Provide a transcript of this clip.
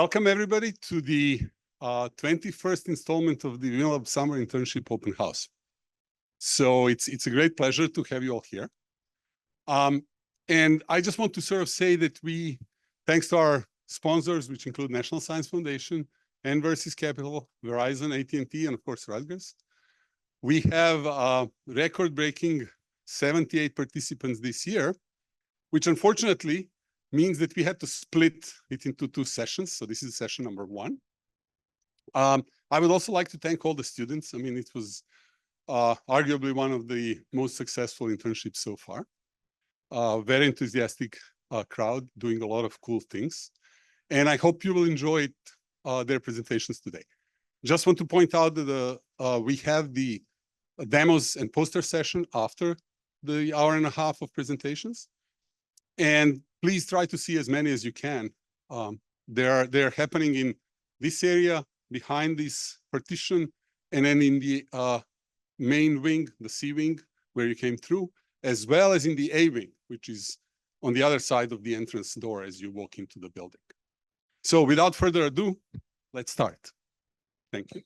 Welcome everybody to the 21st installment of the WINLAB Summer Internship Open House. So it's a great pleasure to have you all here. And I just want to sort of say that we, thanks to our sponsors, which include National Science Foundation, Versus Capital, Verizon, AT&T, and of course Rutgers, we have record-breaking 78 participants this year, which unfortunately means that we had to split it into two sessions. So this is session number one. I would also like to thank all the students. I mean, it was arguably one of the most successful internships so far. Very enthusiastic crowd doing a lot of cool things. And I hope you will enjoy their presentations today. Just want to point out that we have the demos and poster session after the hour and a half of presentations. And please try to see as many as you can. They're happening in this area, behind this partition, and then in the main wing, the C wing, where you came through, as well as in the A wing, which is on the other side of the entrance door as you walk into the building. So without further ado, let's start. Thank you.